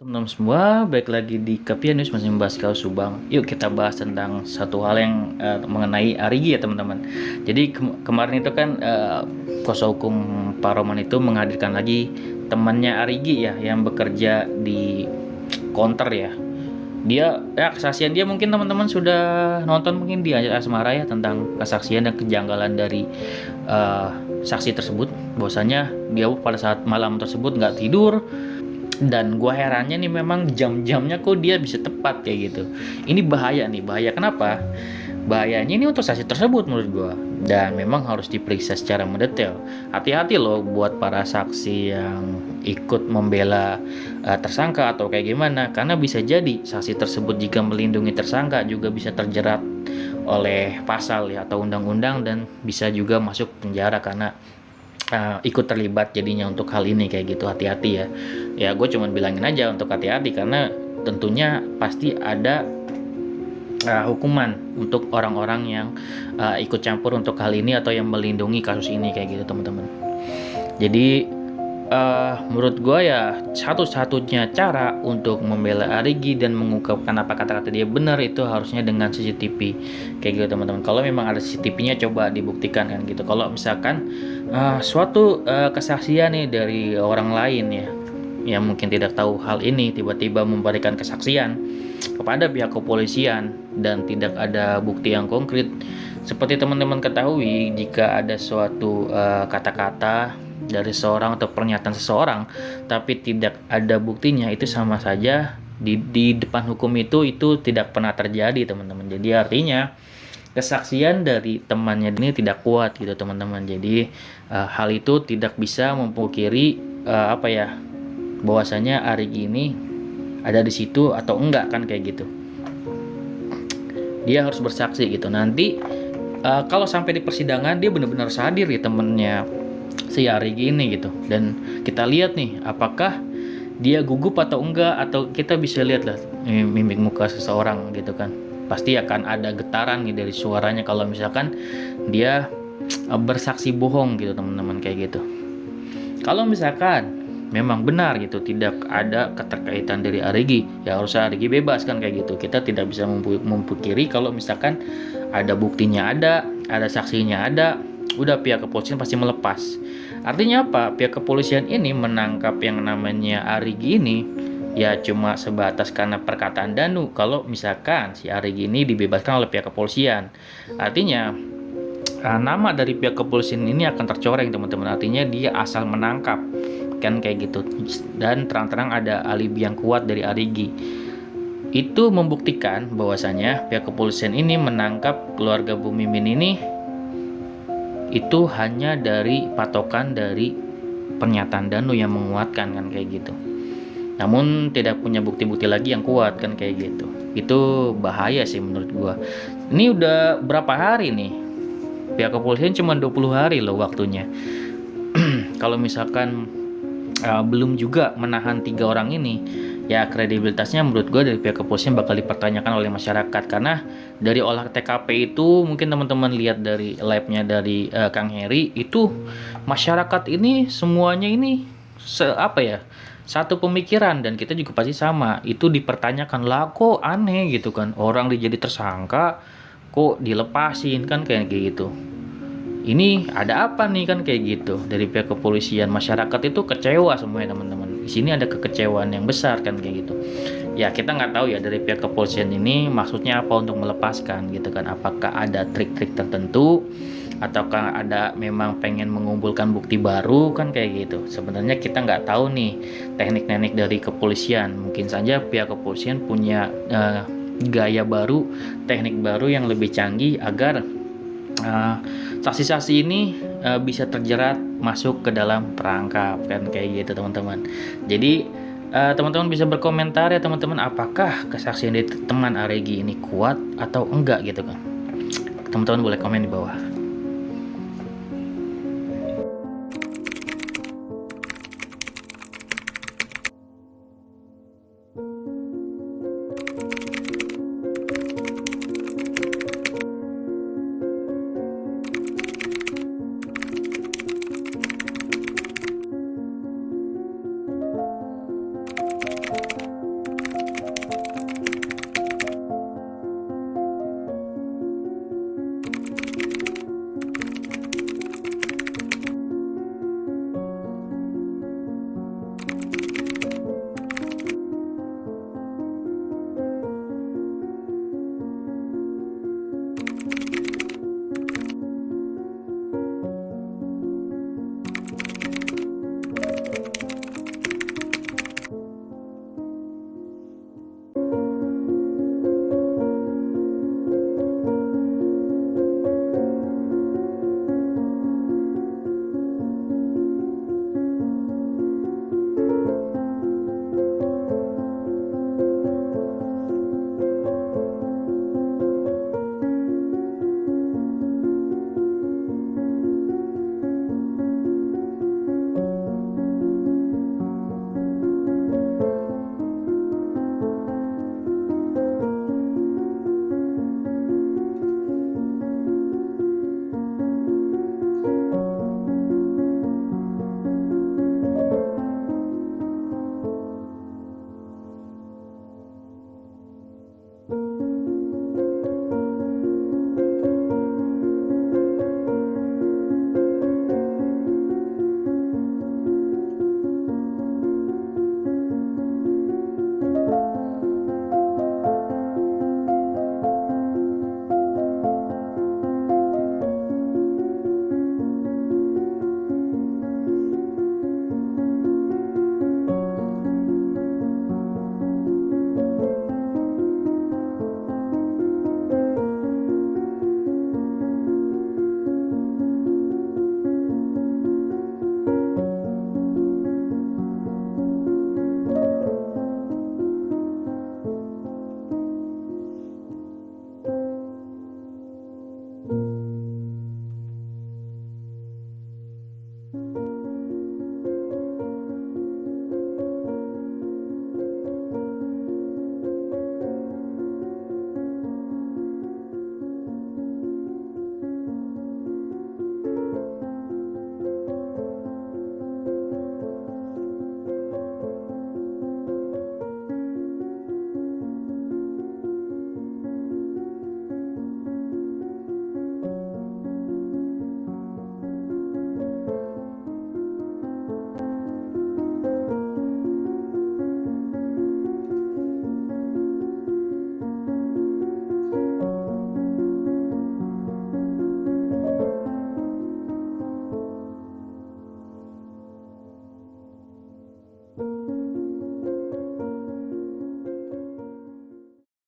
Teman-teman semua, balik lagi di Kapia News masih membahas kasus Subang. Yuk kita bahas tentang satu hal yang mengenai Arigi ya teman-teman. Jadi kemarin itu kan kuasa hukum Pak Roman itu menghadirkan lagi temannya Arigi ya yang bekerja di counter ya. Dia kesaksian dia mungkin teman-teman sudah nonton mungkin di Asmara ya tentang kesaksian dan kejanggalan dari saksi tersebut. Bahwasanya dia pada saat malam tersebut nggak tidur, dan gua herannya nih memang jam-jamnya kok dia bisa tepat kayak gitu. Ini bahaya nih, bahaya kenapa? Bahayanya ini untuk saksi tersebut menurut gua, dan memang harus diperiksa secara mendetail. Hati-hati loh buat para saksi yang ikut membela tersangka atau kayak gimana, karena bisa jadi saksi tersebut jika melindungi tersangka juga bisa terjerat oleh pasal ya atau undang-undang dan bisa juga masuk penjara karena ikut terlibat jadinya untuk hal ini kayak gitu. Hati-hati ya gue cuman bilangin aja untuk hati-hati karena tentunya pasti ada hukuman untuk orang-orang yang ikut campur untuk hal ini atau yang melindungi kasus ini kayak gitu teman-teman. Jadi menurut gue ya satu-satunya cara untuk membela Arigi dan mengungkapkan apa kata-kata dia benar itu harusnya dengan CCTV kayak gitu teman-teman. Kalau memang ada CCTV-nya coba dibuktikan kan gitu. Kalau misalkan suatu kesaksian nih dari orang lain ya yang mungkin tidak tahu hal ini tiba-tiba memberikan kesaksian kepada pihak kepolisian dan tidak ada bukti yang konkret, seperti teman-teman ketahui jika ada suatu kata-kata dari seseorang atau pernyataan seseorang tapi tidak ada buktinya, itu sama saja di depan hukum itu tidak pernah terjadi teman-teman. Jadi artinya kesaksian dari temannya ini tidak kuat gitu teman-teman. Jadi hal itu tidak bisa memungkiri bahwasanya Arigi ini ada di situ atau enggak kan kayak gitu. Dia harus bersaksi gitu. Nanti kalau sampai di persidangan dia benar-benar hadir ya temennya si Arigi ini gitu, dan kita lihat nih apakah dia gugup atau enggak, atau kita bisa lihat lah mimik muka seseorang gitu kan. Pasti akan ada getaran nih dari suaranya kalau misalkan dia bersaksi bohong gitu teman-teman kayak gitu. Kalau misalkan memang benar gitu tidak ada keterkaitan dari Arigi, ya harus Arigi bebas kan kayak gitu. Kita tidak bisa memungkiri kalau misalkan ada buktinya, ada saksinya ada, udah pihak kepolisian pasti melepas. Artinya apa? Pihak kepolisian ini menangkap yang namanya Arigi ini ya cuma sebatas karena perkataan Danu kalau misalkan si Arigi ini dibebaskan oleh pihak kepolisian. Artinya nama dari pihak kepolisian ini akan tercoreng teman-teman. Artinya dia asal menangkap kan kayak gitu, dan terang-terang ada alibi yang kuat dari Arigi. Itu membuktikan bahwasanya pihak kepolisian ini menangkap keluarga Bu Mimin ini itu hanya dari patokan dari pernyataan Danu yang menguatkan kan kayak gitu. Namun tidak punya bukti-bukti lagi yang kuat kan kayak gitu. Itu bahaya sih menurut gua. Ini udah berapa hari nih? Pihak kepolisian cuma 20 hari loh waktunya. Kalau misalkan belum juga menahan 3 orang ini, ya kredibilitasnya menurut gue dari pihak kepolisian bakal dipertanyakan oleh masyarakat. Karena dari olah TKP itu mungkin teman-teman lihat dari live-nya dari Kang Heri itu, masyarakat ini semuanya ini satu pemikiran, dan kita juga pasti sama. Itu dipertanyakan lah, kok aneh gitu kan, orang dijadi tersangka kok dilepasin kan kayak gitu. Ini ada apa nih kan kayak gitu dari pihak kepolisian. Masyarakat itu kecewa semuanya teman-teman. Di sini ada kekecewaan yang besar kan kayak gitu. Ya kita nggak tahu ya dari pihak kepolisian ini maksudnya apa untuk melepaskan gitu kan. Apakah ada trik-trik tertentu ataukah ada memang pengen mengumpulkan bukti baru kan kayak gitu. Sebenarnya kita nggak tahu nih teknik-teknik dari kepolisian. Mungkin saja pihak kepolisian punya gaya baru, teknik baru yang lebih canggih agar saksi-saksi ini bisa terjerat masuk ke dalam perangkap kan kayak gitu teman-teman. Jadi teman-teman bisa berkomentar ya teman-teman, apakah kesaksian dari teman Arigi ini kuat atau enggak gitu kan. Teman-teman boleh komen di bawah.